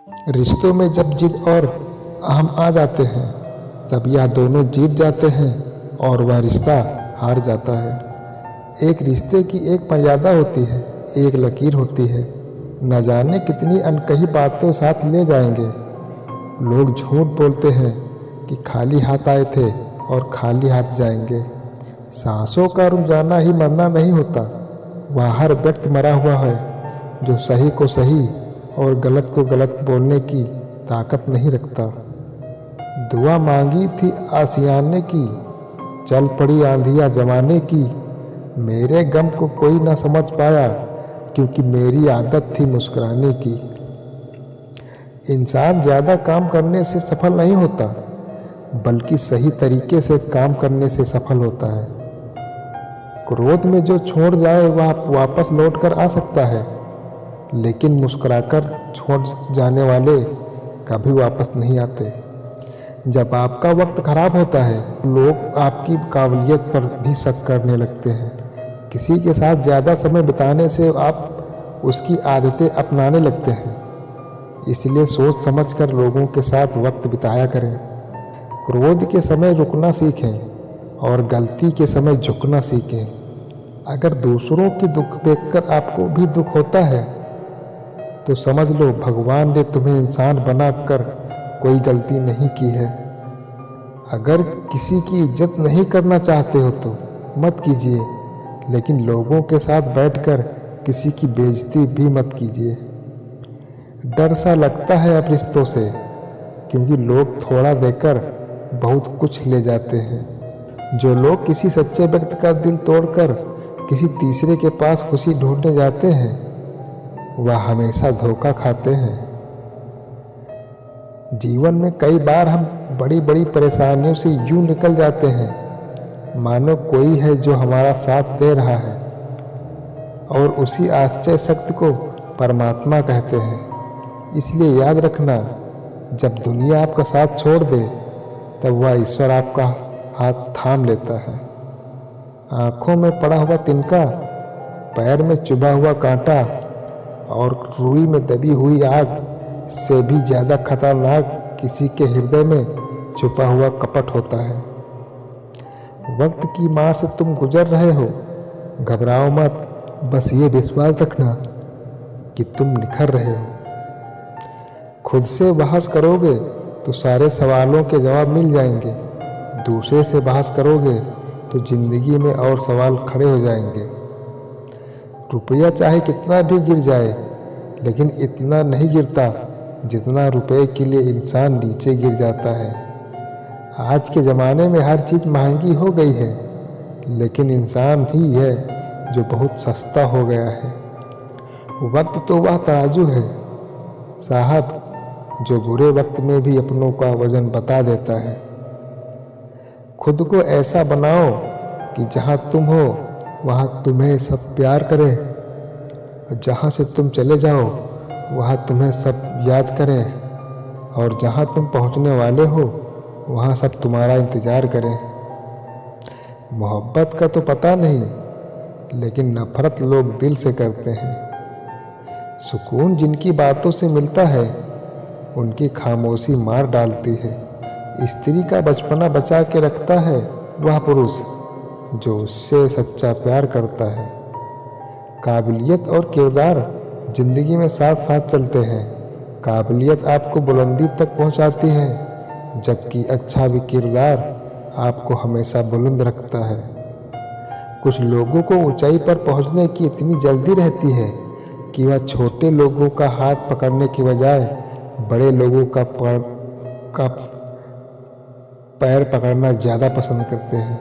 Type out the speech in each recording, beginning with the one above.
रिश्तों में जब जिद और अहम आ जाते हैं तब यह दोनों जीत जाते हैं और वह रिश्ता हार जाता है। एक रिश्ते की एक मर्यादा होती है, एक लकीर होती है। न जाने कितनी अनकही बातों साथ ले जाएंगे। लोग झूठ बोलते हैं कि खाली हाथ आए थे और खाली हाथ जाएंगे। सांसों का रुक जाना ही मरना नहीं होता। वह हर व्यक्ति मरा हुआ है जो सही को सही और गलत को गलत बोलने की ताकत नहीं रखता। दुआ मांगी थी आशियाने की, चल पड़ी आंधियां जमाने की। मेरे गम को कोई ना समझ पाया क्योंकि मेरी आदत थी मुस्कुराने की। इंसान ज़्यादा काम करने से सफल नहीं होता, बल्कि सही तरीके से काम करने से सफल होता है। क्रोध में जो छोड़ जाए वह वापस लौट कर आ सकता है, लेकिन मुस्कुराकर छोड़ जाने वाले कभी वापस नहीं आते। जब आपका वक्त खराब होता है लोग आपकी काबिलियत पर भी शक करने लगते हैं। किसी के साथ ज़्यादा समय बिताने से आप उसकी आदतें अपनाने लगते हैं। इसलिए सोच समझकर लोगों के साथ वक्त बिताया करें। क्रोध के समय रुकना सीखें और गलती के समय झुकना सीखें। अगर दूसरों की दुख देखकर आपको भी दुख होता है तो समझ लो भगवान ने तुम्हें इंसान बनाकर कोई गलती नहीं की है। अगर किसी की इज्जत नहीं करना चाहते हो तो मत कीजिए, लेकिन लोगों के साथ बैठकर किसी की बेइज्जती भी मत कीजिए। डर सा लगता है अब रिश्तों से, क्योंकि लोग थोड़ा देकर बहुत कुछ ले जाते हैं। जो लोग किसी सच्चे व्यक्ति का दिल तोड़कर किसी तीसरे के पास खुशी ढूंढने जाते हैं वह हमेशा धोखा खाते हैं। जीवन में कई बार हम बड़ी बड़ी परेशानियों से यूं निकल जाते हैं मानो कोई है जो हमारा साथ दे रहा है, और उसी आश्चर्य शक्ति को परमात्मा कहते हैं। इसलिए याद रखना, जब दुनिया आपका साथ छोड़ दे तब वह ईश्वर आपका हाथ थाम लेता है। आंखों में पड़ा हुआ तिनका, पैर में चुभा हुआ कांटा और रुई में दबी हुई आग से भी ज़्यादा खतरनाक किसी के हृदय में छुपा हुआ कपट होता है। वक्त की मार से तुम गुजर रहे हो, घबराओ मत, बस ये विश्वास रखना कि तुम निखर रहे हो। खुद से बहस करोगे तो सारे सवालों के जवाब मिल जाएंगे। दूसरे से बहस करोगे तो जिंदगी में और सवाल खड़े हो जाएंगे। रुपया चाहे कितना भी गिर जाए, लेकिन इतना नहीं गिरता जितना रुपए के लिए इंसान नीचे गिर जाता है। आज के ज़माने में हर चीज़ महंगी हो गई है, लेकिन इंसान ही है जो बहुत सस्ता हो गया है। वक्त तो वह तराजू है साहब जो बुरे वक्त में भी अपनों का वजन बता देता है। खुद को ऐसा बनाओ कि जहाँ तुम हो वहाँ तुम्हें सब प्यार करें, और जहाँ से तुम चले जाओ वहाँ तुम्हें सब याद करें, और जहाँ तुम पहुँचने वाले हो वहाँ सब तुम्हारा इंतज़ार करें। मोहब्बत का तो पता नहीं, लेकिन नफ़रत लोग दिल से करते हैं। सुकून जिनकी बातों से मिलता है उनकी खामोशी मार डालती है। स्त्री का बचपना बचा के रखता है वह पुरुष जो उससे सच्चा प्यार करता है। काबिलियत और किरदार जिंदगी में साथ साथ चलते हैं। काबिलियत आपको बुलंदी तक पहुंचाती है, जबकि अच्छा भी किरदार आपको हमेशा बुलंद रखता है। कुछ लोगों को ऊंचाई पर पहुंचने की इतनी जल्दी रहती है कि वह छोटे लोगों का हाथ पकड़ने के बजाय बड़े लोगों का पैर पकड़ना ज़्यादा पसंद करते हैं।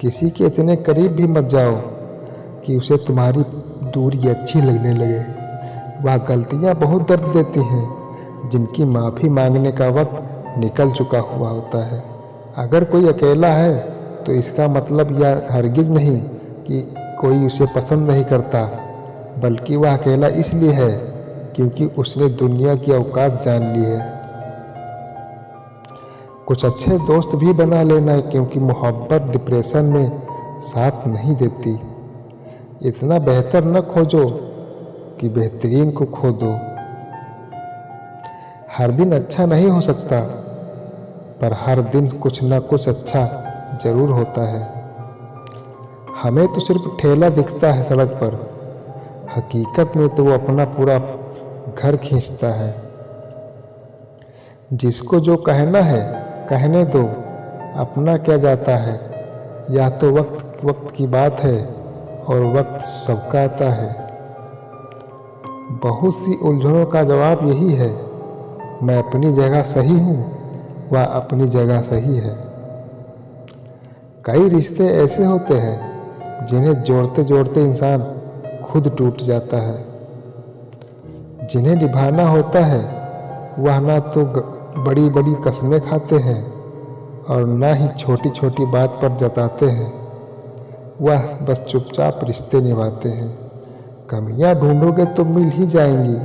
किसी के इतने करीब भी मत जाओ कि उसे तुम्हारी दूरी अच्छी लगने लगे। वह गलतियाँ बहुत दर्द देती हैं जिनकी माफ़ी मांगने का वक्त निकल चुका हुआ होता है। अगर कोई अकेला है तो इसका मतलब यह हरगिज़ नहीं कि कोई उसे पसंद नहीं करता, बल्कि वह अकेला इसलिए है क्योंकि उसने दुनिया की औकात जान ली है। कुछ अच्छे दोस्त भी बना लेना, क्योंकि मोहब्बत डिप्रेशन में साथ नहीं देती। इतना बेहतर न खोजो कि बेहतरीन को खो दो। हर दिन अच्छा नहीं हो सकता, पर हर दिन कुछ ना कुछ अच्छा जरूर होता है। हमें तो सिर्फ ठेला दिखता है सड़क पर, हकीकत में तो वो अपना पूरा घर खींचता है। जिसको जो कहना है कहने दो, अपना क्या जाता है। या तो वक्त वक्त की बात है और वक्त सबका आता है। बहुत सी उलझनों का जवाब यही है, मैं अपनी जगह सही हूँ, वह अपनी जगह सही है। कई रिश्ते ऐसे होते हैं जिन्हें जोड़ते जोड़ते इंसान खुद टूट जाता है। जिन्हें निभाना होता है वह ना तो बड़ी बड़ी कस्में खाते हैं और ना ही छोटी छोटी बात पर जताते हैं, वह बस चुपचाप रिश्ते निभाते हैं। कमियां ढूंढोगे तो मिल ही जाएंगी।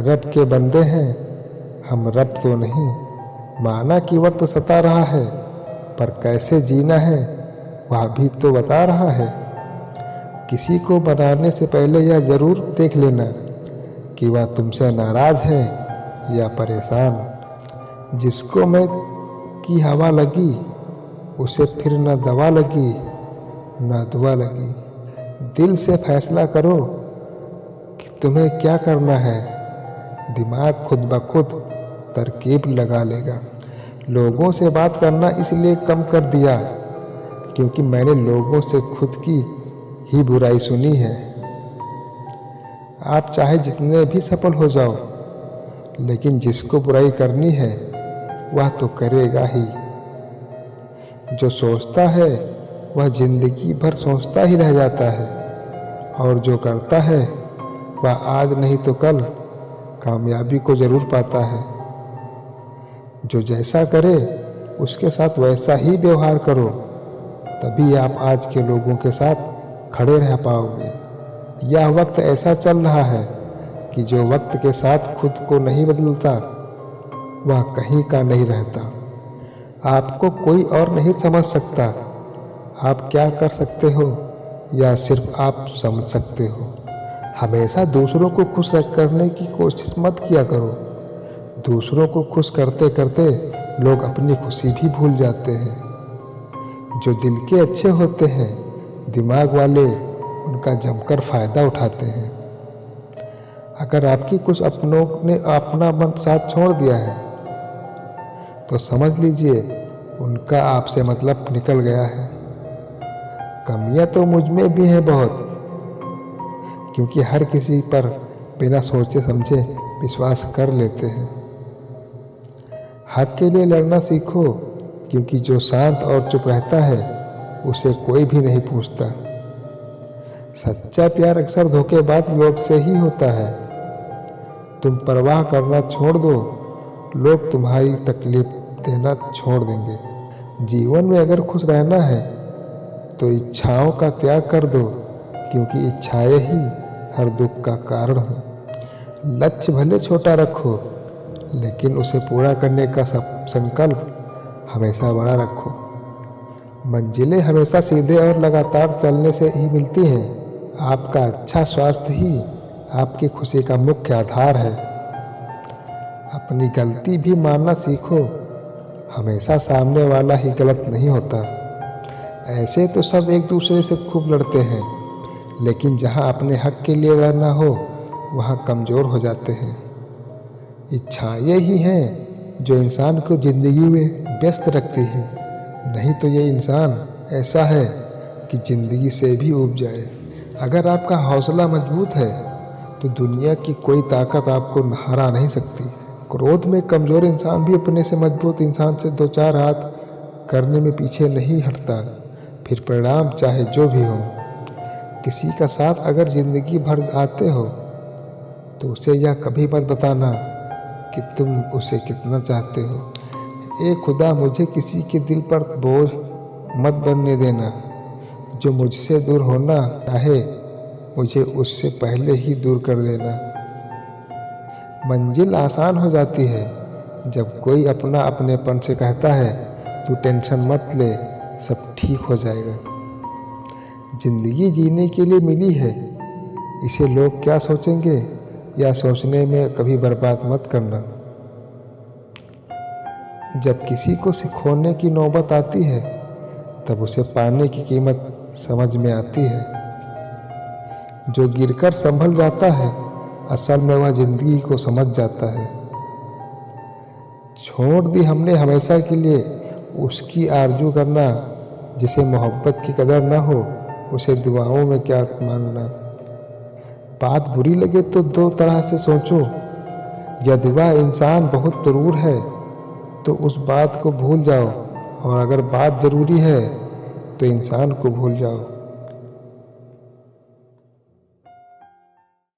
रब के बंदे हैं हम, रब तो नहीं। माना कि वक्त सता रहा है, पर कैसे जीना है वह भी तो बता रहा है। किसी को बनाने से पहले यह जरूर देख लेना कि वह तुमसे नाराज है या परेशान। जिसको मैं की हवा लगी उसे फिर न दवा लगी न दुआ लगी। दिल से फैसला करो कि तुम्हें क्या करना है, दिमाग खुद ब खुद तरकीब लगा लेगा। लोगों से बात करना इसलिए कम कर दिया क्योंकि मैंने लोगों से खुद की ही बुराई सुनी है। आप चाहे जितने भी सफल हो जाओ, लेकिन जिसको बुराई करनी है वह तो करेगा ही। जो सोचता है वह जिंदगी भर सोचता ही रह जाता है, और जो करता है वह आज नहीं तो कल कामयाबी को जरूर पाता है। जो जैसा करे उसके साथ वैसा ही व्यवहार करो, तभी आप आज के लोगों के साथ खड़े रह पाओगे। यह वक्त ऐसा चल रहा है कि जो वक्त के साथ खुद को नहीं बदलता वह कहीं का नहीं रहता। आपको कोई और नहीं समझ सकता। आप क्या कर सकते हो या सिर्फ आप समझ सकते हो। हमेशा दूसरों को खुश करने की कोशिश मत किया करो। दूसरों को खुश करते करते लोग अपनी खुशी भी भूल जाते हैं। जो दिल के अच्छे होते हैं, दिमाग वाले उनका जमकर फ़ायदा उठाते हैं। अगर आपकी कुछ अपनों ने अपना मन साथ छोड़ दिया है तो समझ लीजिए उनका आपसे मतलब निकल गया है। कमियां तो मुझ में भी हैं बहुत, क्योंकि हर किसी पर बिना सोचे समझे विश्वास कर लेते हैं। हक के लिए लड़ना सीखो, क्योंकि जो शांत और चुप रहता है उसे कोई भी नहीं पूछता। सच्चा प्यार अक्सर धोखेबाज लोग से ही होता है। तुम परवाह करना छोड़ दो, लोग तुम्हारी तकलीफ देना छोड़ देंगे। जीवन में अगर खुश रहना है तो इच्छाओं का त्याग कर दो, क्योंकि इच्छाएं ही हर दुख का कारण हो। लक्ष्य भले छोटा रखो, लेकिन उसे पूरा करने का संकल्प हमेशा बड़ा रखो। मंजिलें हमेशा सीधे और लगातार चलने से ही मिलती हैं। आपका अच्छा स्वास्थ्य ही आपकी खुशी का मुख्य आधार है। अपनी गलती भी मानना सीखो, हमेशा सामने वाला ही गलत नहीं होता। ऐसे तो सब एक दूसरे से खूब लड़ते हैं, लेकिन जहां अपने हक के लिए लड़ना हो वहां कमज़ोर हो जाते हैं। इच्छाएं ही हैं जो इंसान को ज़िंदगी में व्यस्त रखती हैं, नहीं तो ये इंसान ऐसा है कि ज़िंदगी से भी ऊब जाए। अगर आपका हौसला मजबूत है तो दुनिया की कोई ताकत आपको हरा नहीं सकती। क्रोध में कमज़ोर इंसान भी अपने से मजबूत इंसान से दो चार हाथ करने में पीछे नहीं हटता, फिर परिणाम चाहे जो भी हो। किसी का साथ अगर ज़िंदगी भर आते हो तो उसे यह कभी मत बताना कि तुम उसे कितना चाहते हो। ए खुदा, मुझे किसी के दिल पर बोझ मत बनने देना। जो मुझसे दूर होना चाहे मुझे उससे पहले ही दूर कर देना। मंजिल आसान हो जाती है जब कोई अपना अपनेपन से कहता है तू टेंशन मत ले, सब ठीक हो जाएगा। जिंदगी जीने के लिए मिली है, इसे लोग क्या सोचेंगे या सोचने में कभी बर्बाद मत करना। जब किसी को खोने की नौबत आती है तब उसे पाने की कीमत समझ में आती है। जो गिरकर संभल जाता है असल में वह जिंदगी को समझ जाता है। छोड़ दी हमने हमेशा के लिए उसकी आरजू करना, जिसे मोहब्बत की कदर न हो उसे दुआओं में क्या मांगना। बात बुरी लगे तो दो तरह से सोचो, यदि वह इंसान बहुत जरूर है तो उस बात को भूल जाओ, और अगर बात ज़रूरी है तो इंसान को भूल जाओ।